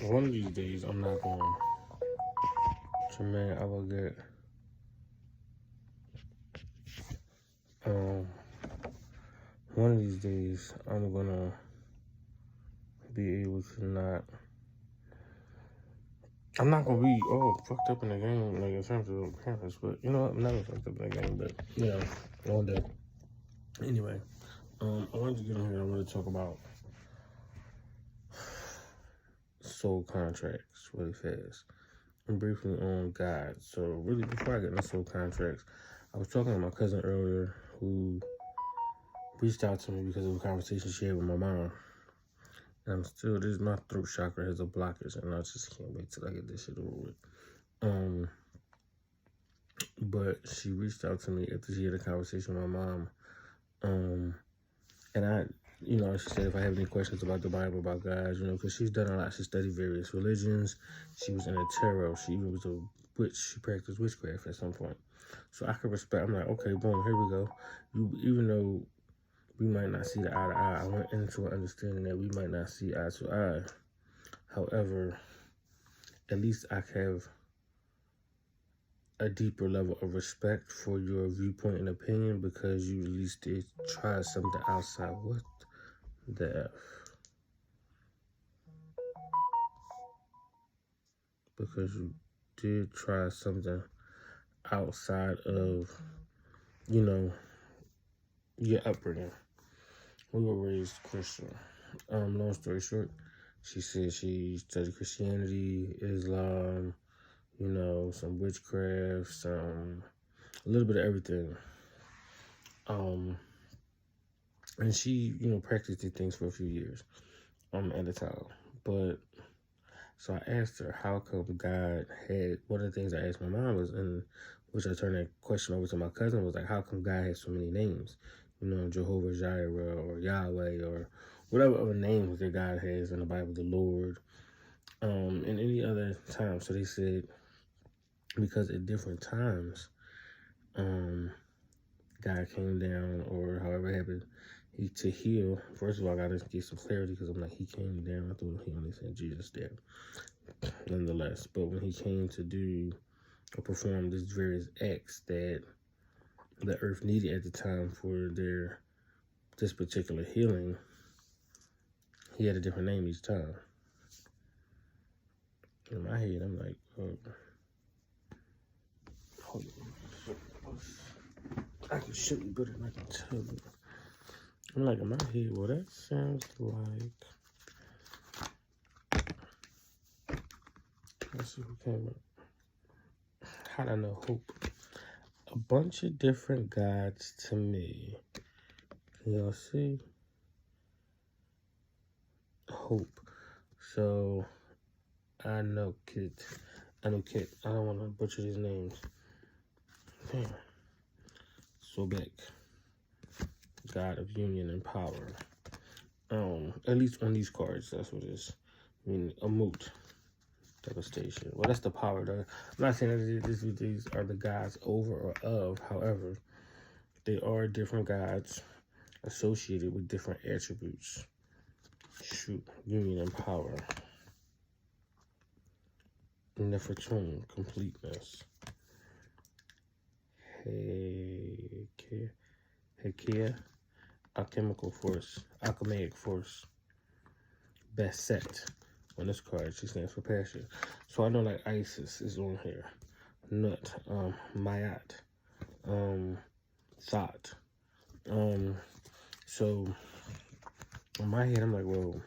One of these days, I'm not going to, man, I will get, um, one of these days, I'm gonna be able to not, I'm not gonna be, fucked up in the game, like, in terms of parents, but, you know what, I'm never fucked up in the game, but, you know, one day. Anyway, I wanted to get on here, I want to talk about soul contracts really fast, and briefly on God. So, really, before I get into soul contracts, I was talking to my cousin earlier, who reached out to me because of a conversation she had with my mom. And I'm still, my throat chakra has a blockage, and I just can't wait till I get this shit over with. But she reached out to me after she had a conversation with my mom. And I, she said if I have any questions about the Bible, about God, because she's done a lot. She studied various religions. She was in a tarot. She even was a witch. She practiced witchcraft at some point. So I could respect. I'm like, okay, boom, here we go. Even though we might not see the eye to eye, I went into an understanding that we might not see eye to eye. However, at least I have a deeper level of respect for your viewpoint and opinion, because you at least did try something outside. What the F? Because you did try something outside of, your upbringing. We were raised Christian. Long story short, she said she studied Christianity, Islam, some witchcraft, a little bit of everything. And she, practiced these things for a few years, at a time. But, so I asked her, how come God had, one of the things I asked my mom was, and which I turned that question over to my cousin, was like, how come God has so many names? Jehovah Jireh, or Yahweh, or whatever other names that God has in the Bible, the Lord, and any other time. So they said, because at different times, God came down, or however it happened, to heal. First of all, I got to get some clarity, because I'm like, he came down. I thought he only said Jesus there, nonetheless. But when he came to do or perform these various acts that the earth needed at the time for this particular healing, he had a different name each time. In my head, I'm like, hold on. I can show you better than I can tell you. I'm like, in my head, well, that sounds like, let's see who came up. How do I know? Hope. A bunch of different gods to me. Can y'all see? Hope. So, I know Kit. I don't want to butcher these names. Damn. Sobek. God of union and power. At least on these cards, that's what it is. I mean, Amut. Devastation. Well, that's the power. I'm not saying that these are the gods over or of. However, they are different gods associated with different attributes. Shoot. Union and power. Nefertun. Completeness. Hekea. Alchemical force. Alchemaic force. Baset. On this card, she stands for passion. So I know, like, Isis is on here. Nut. Mayat. Thought. So in my head, I'm like, well,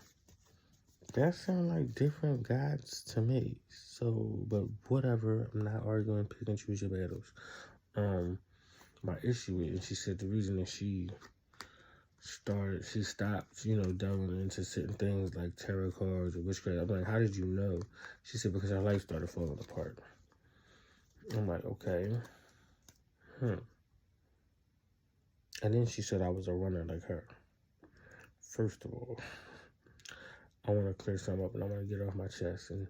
that sounds like different gods to me. So, but whatever, I'm not arguing, pick and choose your battles. My issue is, she said the reason that she stopped, delving into certain things like tarot cards or witchcraft. I'm like, how did you know? She said, because her life started falling apart. I'm like, okay. And then she said I was a runner like her. First of all, I want to clear something up, and I want to get off my chest. And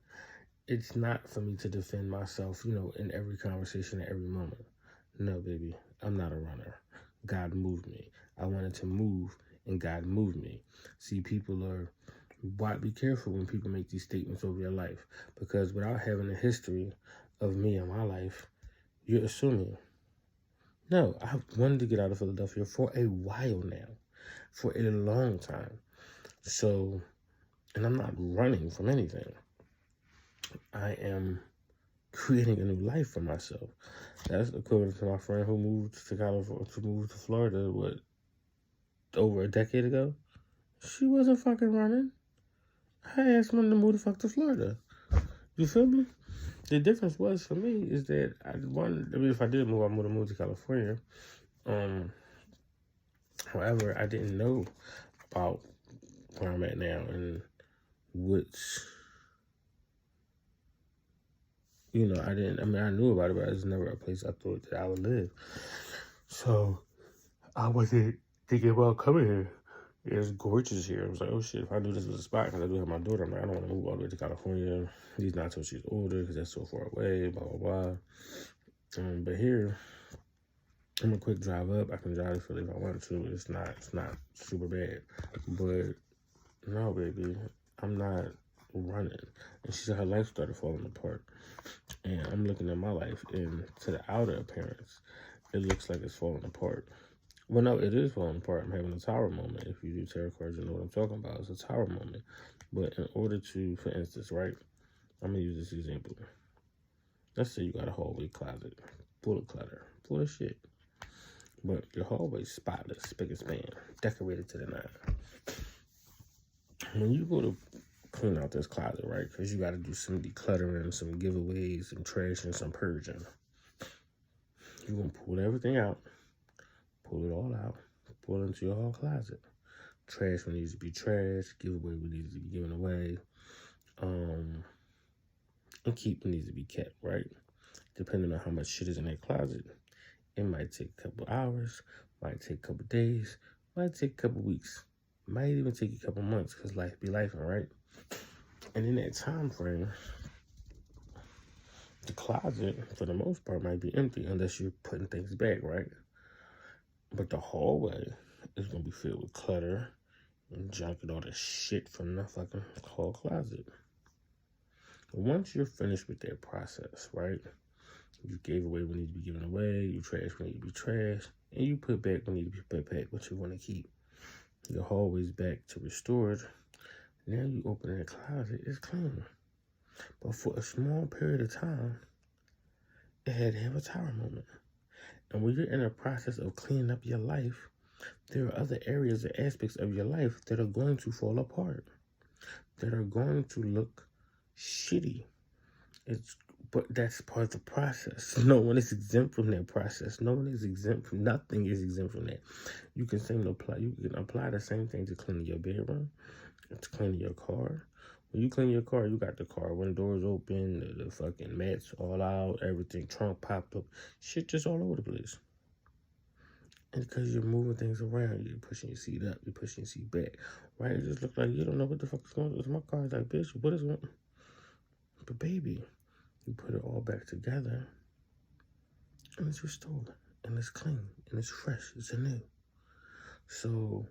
it's not for me to defend myself, in every conversation at every moment. No, baby, I'm not a runner. God moved me. I wanted to move, and God moved me. See, people are be careful when people make these statements over your life, because without having a history of me and my life, you're assuming. No, I've wanted to get out of Philadelphia for a while now, for a long time. So, and I'm not running from anything. I am creating a new life for myself. That's equivalent to my friend who moved to Florida, over a decade ago? She wasn't fucking running. I asked them to move the fuck to Florida. You feel me? The difference was for me is that if I did move, I would have moved to California. However, I didn't know about where I'm at now and which, I knew about it, but it was never a place I thought that I would live. So I wasn't thinking about coming here. It's gorgeous here. I was like, oh shit, if I knew this was a spot, because I do have my daughter, I'm like, I don't want to move all the way to California. She's not until she's older, because that's so far away, blah, blah, blah. But here, I'm a quick drive up. I can drive to Philly if I want to. It's not super bad. But no, baby, I'm not running. And she said her life started falling apart. And I'm looking at my life, and to the outer appearance, it looks like it's falling apart. Well, no, it is falling apart. I'm having a tower moment. If you do tarot cards, you know what I'm talking about. It's a tower moment. But in order to, for instance, right, I'm going to use this example. Let's say you got a hallway closet full of clutter, full of shit. But your hallway's spotless, spick and span, decorated to the nine. When you go to clean out this closet, right, because you got to do some decluttering, some giveaways, some trash, and some purging, you're going to pull everything out. Pull it all out. Pull it into your hall closet. Trash what needs to be trashed. Giveaway what needs to be given away. And keep what needs to be kept, right? Depending on how much shit is in that closet, it might take a couple hours, might take a couple days, might take a couple weeks, might even take a couple months, because life be life, right? And in that time frame, the closet, for the most part, might be empty unless you're putting things back, right? But the hallway is going to be filled with clutter and junk and all the shit from the fucking hall closet. Once you're finished with that process, right? You gave away what needs to be given away, you trashed what needs to be trashed, and you put back what needs to be put back, what you want to keep. Your hallway's back to restored. Now you open the closet, it's clean. But for a small period of time, it had to have a tower moment. And when you're in a process of cleaning up your life, there are other areas or aspects of your life that are going to fall apart, that are going to look shitty. But that's part of the process. No one is exempt from that process. No one is exempt from, nothing is exempt from that. You can apply the same thing to cleaning your bedroom, to cleaning your car. When you clean your car, you got the car windows open, the fucking mats all out, everything, trunk popped up, shit just all over the place. And because you're moving things around, you're pushing your seat up, you're pushing your seat back, right? It just looks like you don't know what the fuck is going on. My car's like, bitch, what is going on? But baby, you put it all back together, and it's restored, and it's clean, and it's fresh, it's anew. So,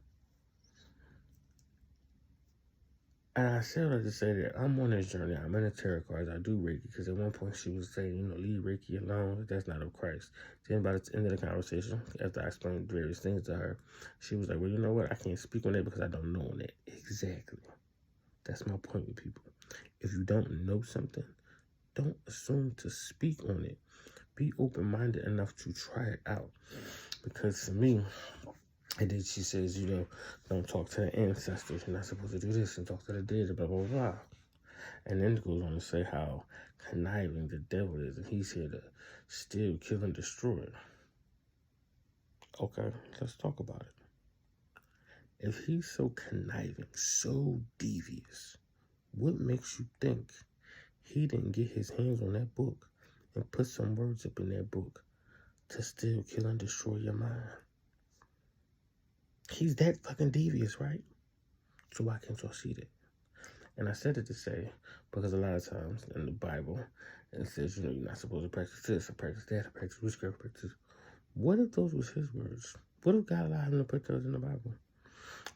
and I said that to say that I'm on this journey. I'm in the tarot cards. I do Reiki, because at one point she was saying, leave Reiki alone. That's not of Christ. Then by the end of the conversation, after I explained various things to her, she was like, well, you know what? I can't speak on that because I don't know on that. Exactly. That's my point with people. If you don't know something, don't assume to speak on it. Be open-minded enough to try it out. Because for me, and then she says, don't talk to the ancestors. You're not supposed to do this and talk to the dead, blah, blah, blah. And then it goes on to say how conniving the devil is, and he's here to steal, kill, and destroy. Okay, let's talk about it. If he's so conniving, so devious, what makes you think he didn't get his hands on that book and put some words up in that book to steal, kill, and destroy your mind? He's that fucking devious, right? So why can't y'all see that? And I said it to say, because a lot of times in the Bible, it says, you're not supposed to practice this, or practice that, or practice witchcraft, practice. What if those was his words? What if God allowed him to put those in the Bible?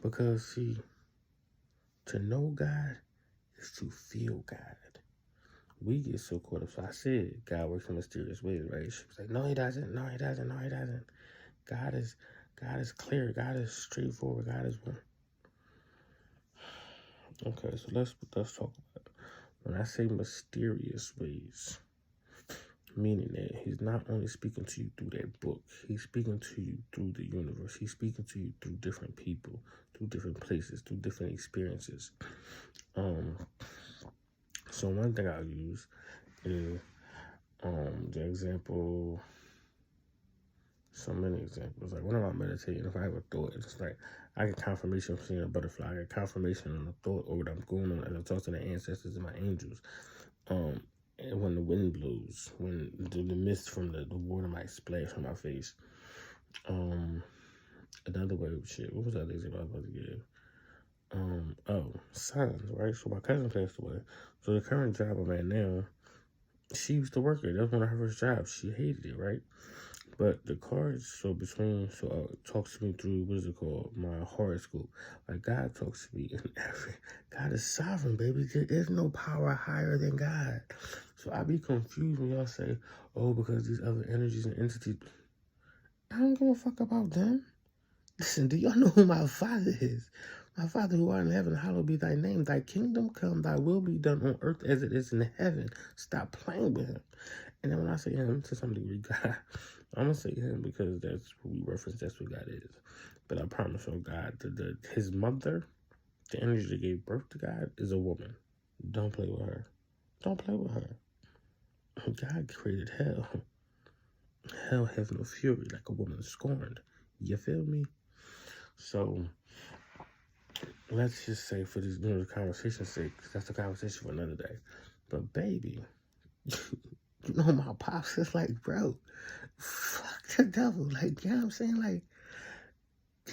Because, see, To know God is to feel God. We get so caught up. So I said God works in mysterious ways, right? She was like, no, he doesn't. No, he doesn't. No, he doesn't. God is clear. God is straightforward. God is one. Okay, so let's talk about it. When I say mysterious ways, meaning that he's not only speaking to you through that book, he's speaking to you through the universe. He's speaking to you through different people, through different places, through different experiences. So one thing I'll use is the example. So many examples. Like when I'm meditating, if I have a thought, it's like I get confirmation from seeing a butterfly. I get confirmation on the thought or what I'm going on, and I talk to the ancestors and my angels. And when the wind blows, when the mist from the water might splash on my face. Another way, shit. What was that example I was about to give? Signs, right? So my cousin passed away. So the current job I'm at now, she used to work it. That was one of her first jobs. She hated it, right? But the cards, talks to me through, what is it called? My horoscope. Like God talks to me in every, God is sovereign, baby. There is no power higher than God. So I be confused when y'all say, oh, because these other energies and entities. I don't give a fuck about them. Listen, do y'all know who my Father is? My Father who art in heaven, hallowed be thy name. Thy kingdom come, thy will be done on earth as it is in heaven. Stop playing with him. And then when I say him, to some degree, God, I'm going to say him because that's what we reference, that's what God is. But I promise you, God, his mother, the energy that gave birth to God, is a woman. Don't play with her. Don't play with her. God created hell. Hell has no fury like a woman scorned. You feel me? So, let's just say for this, the conversation's sake, because that's a conversation for another day. But baby, you know my pops is like, bro, fuck the devil. Like, you know what I'm saying? Like,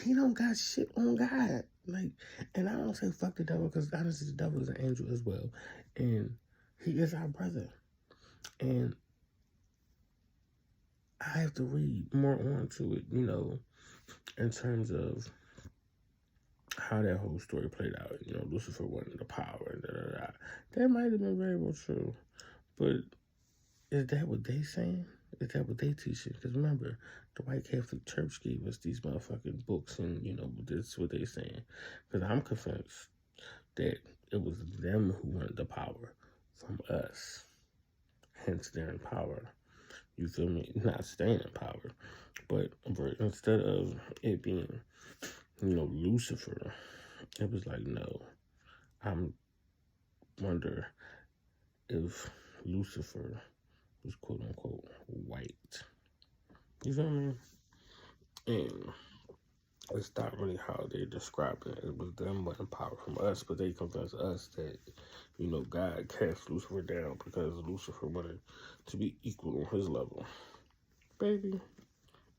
he don't got shit on God. Like, and I don't say fuck the devil because honestly, the devil is an angel as well. And he is our brother. And I have to read more onto it, in terms of how that whole story played out. Lucifer wanted the power. That might have been very well true. But is that what they saying? Is that what they teaching? Because remember, the White Catholic Church gave us these motherfucking books, and that's what they saying. Because I'm convinced that it was them who wanted the power from us. Hence, they're in power. You feel me? Not staying in power, but instead of it being, Lucifer, it was like, no. I'm wonder if Lucifer was quote unquote white. You feel me? And it's not really how they describe it. It was them wanting power from us, but they convinced us that, God cast Lucifer down because Lucifer wanted to be equal on his level. Baby,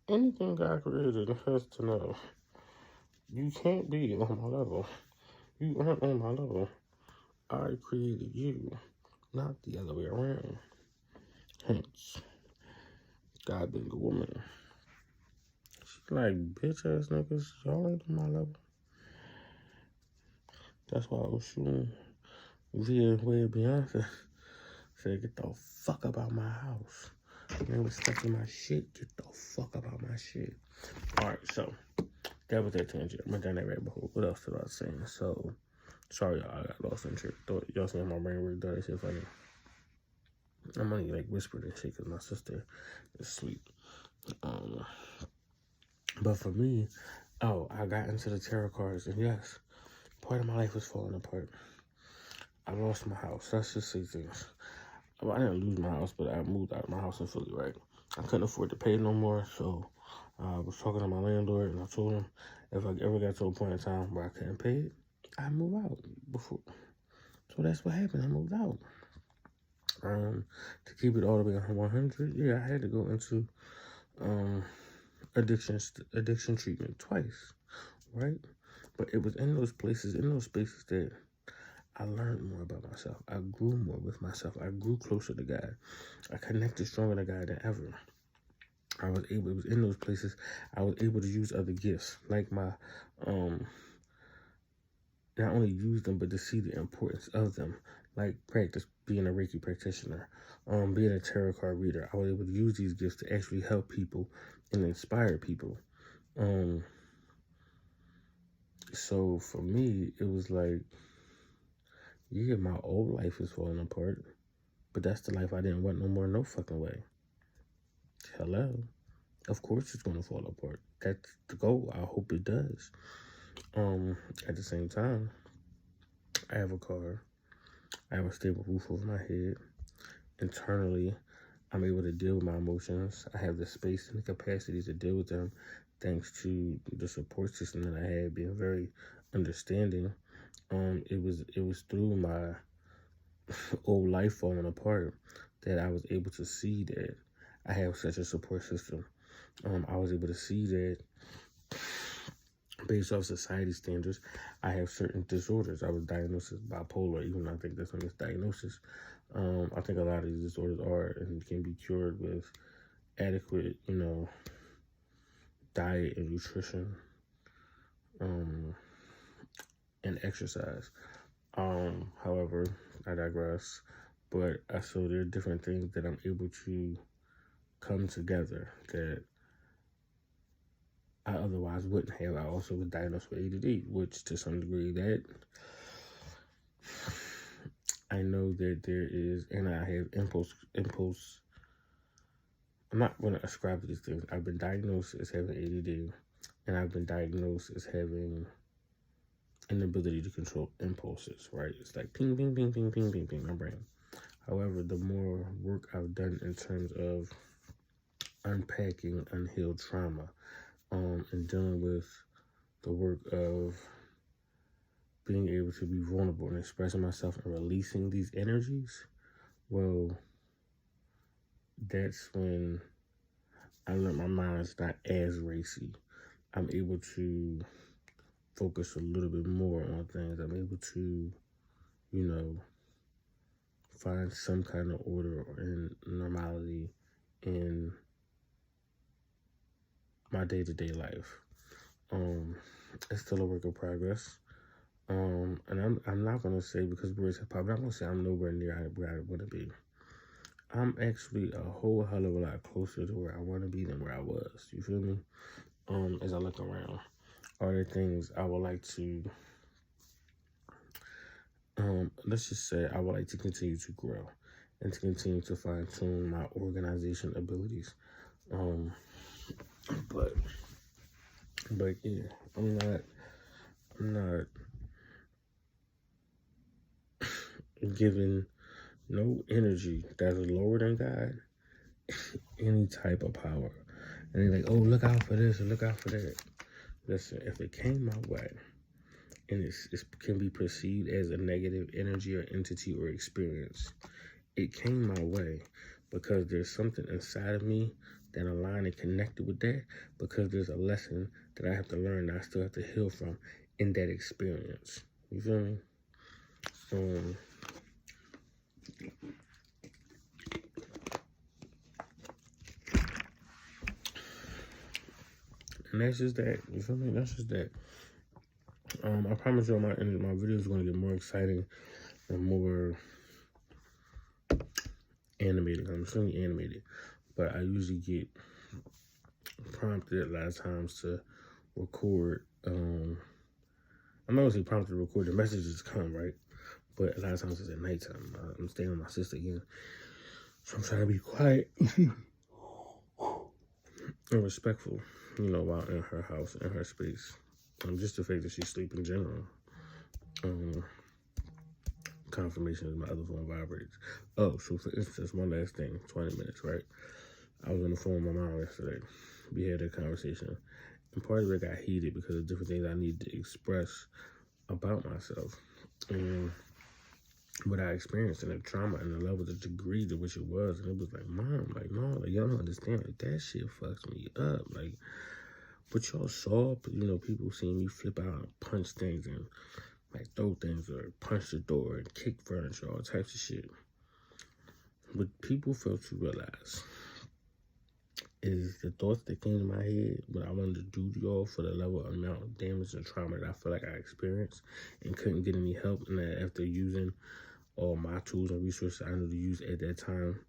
anything God created has to know. You can't be on my level. You aren't on my level. I created you, not the other way around. Hence, God being a woman. She's like, bitch ass niggas, y'all ain't on my level. That's why Oshun via way of Beyonce said, get the fuck about my house. You ain't respecting my shit, get the fuck about my shit. Alright, so that was that tangent. I went down that rabbit hole. What else did I was saying? So, sorry y'all, I got lost in shit. Y'all seeing my brain really that shit funny. I'm only like whispering and shit because my sister is asleep. But for me, I got into the tarot cards, and yes, part of my life was falling apart. I lost my house. Let's just say things. Well, I didn't lose my house, but I moved out of my house in Philly, right? I couldn't afford to pay no more, so I was talking to my landlord, and I told him if I ever got to a point in time where I couldn't pay it, I'd move out before. So that's what happened. I moved out. To keep it all the way on 100, yeah, I had to go into addiction treatment twice, right? But it was in those places, in those spaces that I learned more about myself. I grew more with myself. I grew closer to God. I connected stronger to God than ever. It was in those places, I was able to use other gifts, like my not only use them, but to see the importance of them. Like practice being a Reiki practitioner, being a tarot card reader. I was able to use these gifts to actually help people and inspire people. So for me, it was like, yeah, my old life is falling apart, but that's the life I didn't want no more, no fucking way. Hello. Of course it's gonna fall apart. That's the goal. I hope it does. At the same time, I have a car. I have a stable roof over my head. Internally, I'm able to deal with my emotions. I have the space and the capacity to deal with them thanks to the support system that I had being very understanding. It was through my old life falling apart that I was able to see that I have such a support system. I was able to see that based off society standards, I have certain disorders. I was diagnosed as bipolar, even though I think that's a misdiagnosis. I think a lot of these disorders are and can be cured with adequate, diet and nutrition, and exercise. However, I digress. But so there are different things that I'm able to come together that I otherwise wouldn't have. I also was diagnosed with ADD, which to some degree that I know that there is, and I have impulse. I'm not going to ascribe to these things. I've been diagnosed as having ADD, and I've been diagnosed as having inability to control impulses, right? It's like ping, ping, ping, ping, ping, ping, ping, my brain. However, the more work I've done in terms of unpacking unhealed trauma, and dealing with the work of being able to be vulnerable and expressing myself and releasing these energies, well, that's when I learned my mind is not as racy. I'm able to focus a little bit more on things. I'm able to, find some kind of order and normality in my day-to-day life. It's still a work in progress. And I'm not gonna say, because we're hip hop, I'm not gonna say I'm nowhere near where I want to be. I'm actually a whole hell of a lot closer to where I want to be than where I was. You feel me? As I look around, are there things I would like to? Let's just say I would like to continue to grow and to continue to fine tune my organization abilities. But yeah, I'm not giving no energy that is lower than God any type of power. And they're like, oh, look out for this and look out for that. Listen, if it came my way and it can be perceived as a negative energy or entity or experience, it came my way because there's something inside of me that aligned and connected with that, because there's a lesson that I have to learn that I still have to heal from in that experience. You feel me? And that's just that. You feel me? That's just that. I promise you my video is going to get more exciting and more animated. I'm extremely animated. But I usually get prompted a lot of times to record. I'm not going to say prompted to record. The messages come, right? But a lot of times it's at nighttime. I'm staying with my sister again. So I'm trying to be quiet and respectful, while in her house, in her space. Just the fact that she's asleep in general. Confirmation is my other phone vibrates. Oh, so for instance, one last thing, 20 minutes, right? I was on the phone with my mom yesterday. We had a conversation. And part of it got heated because of different things I need to express about myself. And what I experienced and the trauma and the level, the degree to which it was. And it was like, Mom, like, no, like, y'all don't understand. Like, that shit fucks me up. Like, what y'all saw, people seeing me flip out and punch things and, like, throw things or punch the door and kick furniture, all types of shit. But people fail to realize is the thoughts that came to my head, what I wanted to do to y'all for the level of amount of damage and trauma that I feel like I experienced and couldn't get any help. And that after using all my tools and resources I knew to use at that time,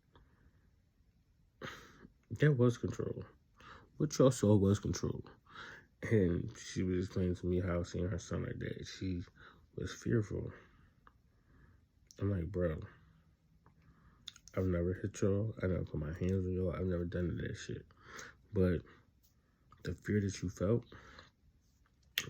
there was control. What y'all saw was control. And she was explaining to me how seeing her son like that, she was fearful. I'm like, bro, I've never hit y'all. I never put my hands on y'all. I've never done that shit. But the fear that you felt,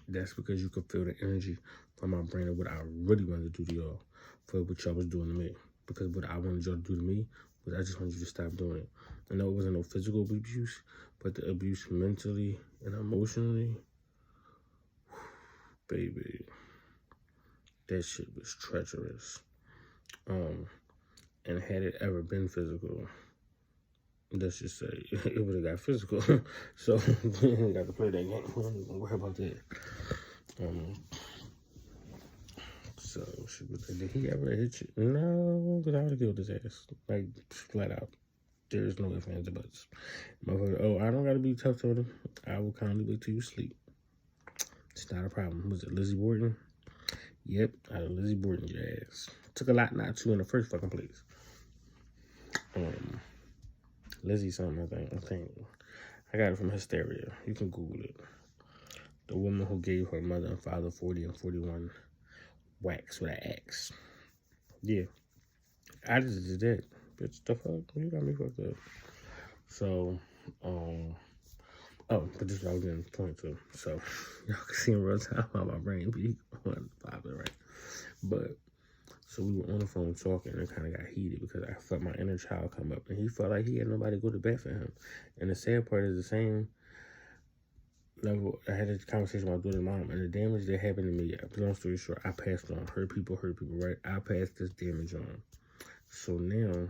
that's because you could feel the energy from my brain of what I really wanted to do to y'all for what y'all was doing to me. Because what I wanted y'all to do to me was I just wanted you to stop doing it. I know it wasn't no physical abuse, but the abuse mentally and emotionally, baby, that shit was treacherous. And had it ever been physical, let's just say it would have got physical. So we ain't got to play that game. We don't even worry about that. So she was like, did he ever hit you? No, because I would have killed his ass. Like, flat out. There's no ifs, ands, or buts. Motherfucker, oh, I don't got to be tough to him. I will kindly wait till you sleep. It's not a problem. Was it Lizzie Borden? Yep, out of Lizzie Borden, your ass. Took a lot not to in the first fucking place. Lizzie something, I think. I got it from Hysteria. You can Google it. The woman who gave her mother and father 40 and 41 whacks with an axe. Yeah. I just did that. Bitch, the fuck? You got me fucked up. So, oh, but this is what I was going to point to. So, y'all can see in real time how my brain be on popping, right? But, so we were on the phone talking and it kind of got heated because I felt my inner child come up and he felt like he had nobody to go to bat for him. And the sad part is the same level. I had a conversation with my daughter's mom and the damage that happened to me, long story short, I passed on. Hurt people, right? I passed this damage on. So now,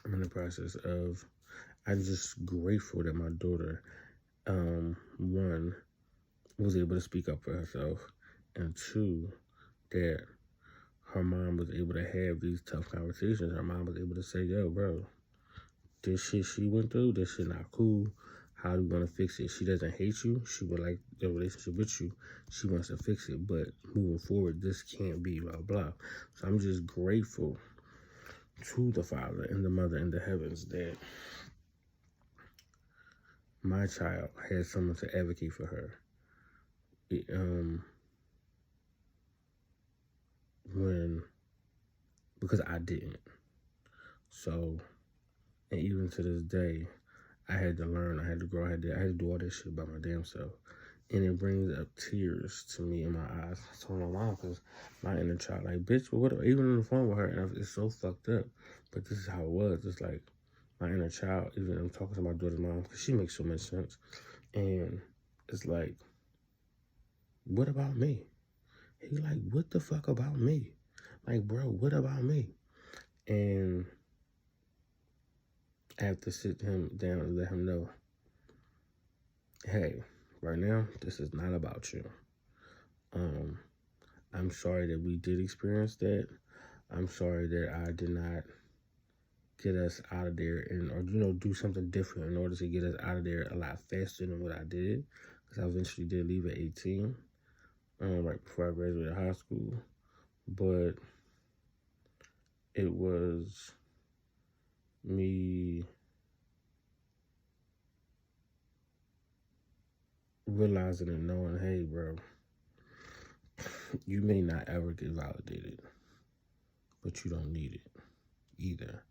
I'm in the process of, I'm just grateful that my daughter, one, was able to speak up for herself, and two, that her mom was able to have these tough conversations. Her mom was able to say, yo, bro, this shit she went through, this shit not cool. How do you want to fix it? She doesn't hate you. She would like the relationship with you. She wants to fix it. But moving forward, this can't be blah, blah. So I'm just grateful to the Father and the Mother in the heavens that my child has someone to advocate for her. Because I didn't. So, and even to this day, I had to learn, I had to grow, I had to do all this shit by my damn self. And it brings up tears to me in my eyes. I told my mom, because my inner child, like, bitch, what, even on the phone with her, and it's so fucked up. But this is how it was. It's like, my inner child, even I'm talking to my daughter's mom, because she makes so much sense. And it's like, what about me? He like, what the fuck about me? Like, bro, what about me? And I have to sit him down and let him know, hey, right now, this is not about you. I'm sorry that we did experience that. I'm sorry that I did not get us out of there or do something different in order to get us out of there a lot faster than what I did. Because I eventually did leave at 18, right before I graduated high school. But it was me realizing and knowing, hey, bro, you may not ever get validated, but you don't need it either.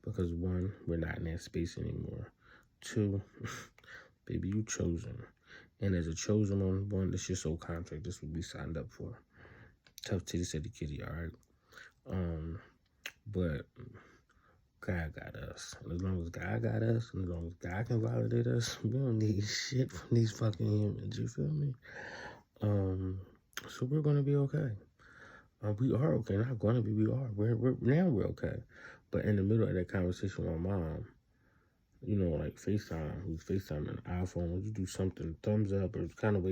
Because one, we're not in that space anymore. Two, baby, you chosen. And as a chosen one, this your soul contract. This will be signed up for. Tough titty said the kitty, all right? But God got us. And as long as God got us, and as long as God can validate us, we don't need shit from these fucking humans. You feel me? So we're gonna be okay. We are okay. Not gonna be. We are. We're okay. But in the middle of that conversation with my mom, like FaceTime, we FaceTime an iPhone, you do something, thumbs up, or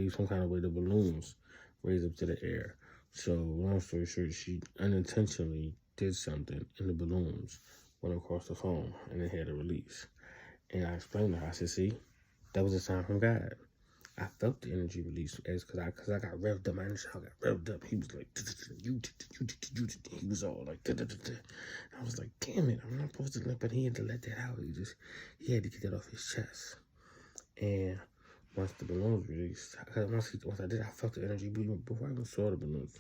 some kind of way the balloons raise up to the air. So long story short, she unintentionally did something and the balloons went across the phone and it had a release. And I explained to her, I said, see, that was a sign from God. I felt the energy release because I got revved up. My inner child got revved up. He was like, you. He was all like, I was like, damn it, I'm not supposed to let, but he had to let that out. He had to get that off his chest. And once the balloons released, once I did, I felt the energy before I even saw the balloons.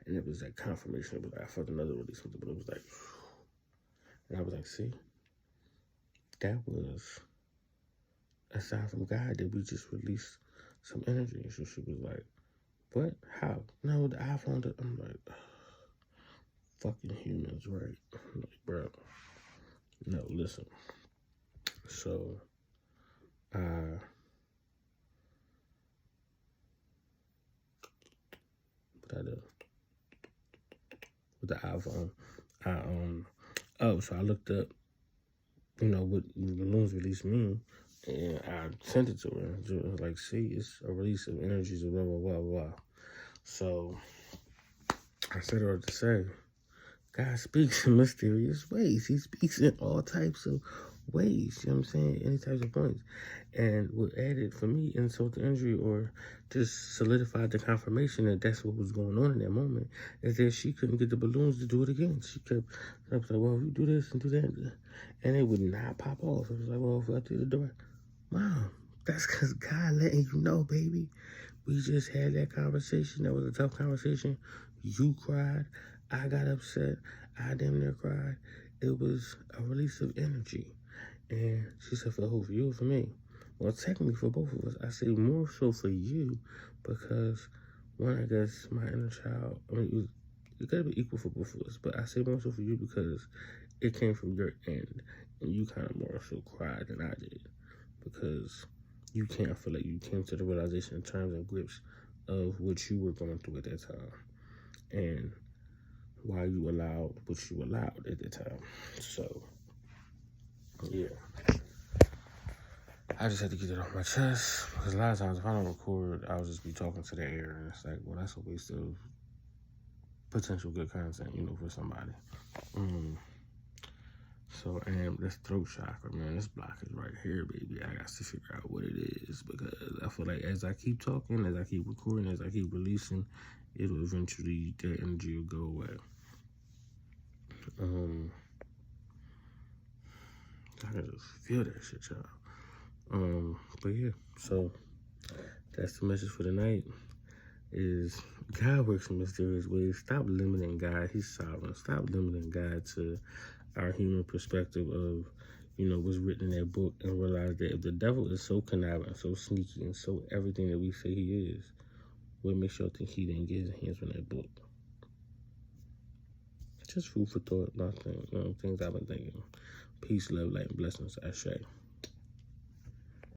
And it was like confirmation. It was like, I felt another release of the balloons. Like, and I was like, see, that was a sign from God that we just released some energy. So she was like, what? How? No, the iPhone. I'm like, fucking humans, right? I'm like, bro. No, listen. So, what I do with the iPhone, so I looked up, what balloons release mean, and I sent it to her. She was like, see, it's a release of energies, blah, blah, blah, blah. So, I said her to say, God speaks in mysterious ways. He speaks in all types of ways, you know what I'm saying? Any types of points. And what added for me insult to injury or just solidified the confirmation that that's what was going on in that moment is that she couldn't get the balloons to do it again. She kept, I was like, well, if you do this and do that, and it would not pop off. It was like, well, if I do the door, Mom, that's because God letting you know, baby. We just had that conversation. That was a tough conversation. You cried. I got upset. I damn near cried. It was a release of energy. And she said, for who? For you or for me? Well, technically for both of us. I say more so for you because, one, I guess my inner child, it gotta be equal for both of us. But I say more so for you because it came from your end. And you kind of more so cried than I did. Because you can't feel like you came to the realization in terms and grips of what you were going through at that time. And why you allowed what you allowed at the time. So, yeah. I just had to get it off my chest. Because a lot of times if I don't record, I'll just be talking to the air. And it's like, well, that's a waste of potential good content, for somebody. So, and this throat chakra, man, this block is right here, baby. I got to figure out what it is because I feel like as I keep talking, as I keep recording, as I keep releasing, it'll eventually, that energy will go away. I can just feel that shit, y'all. But yeah, so that's the message for the night. Is God works in mysterious ways. Stop limiting God. He's sovereign. Stop limiting God to our human perspective of, what's written in that book, and realize that if the devil is so conniving, so sneaky, and so everything that we say he is, what makes y'all think he didn't get his hands on that book? Just food for thought, nothing, things I've been thinking. Peace, love, light, and blessings. Ashe.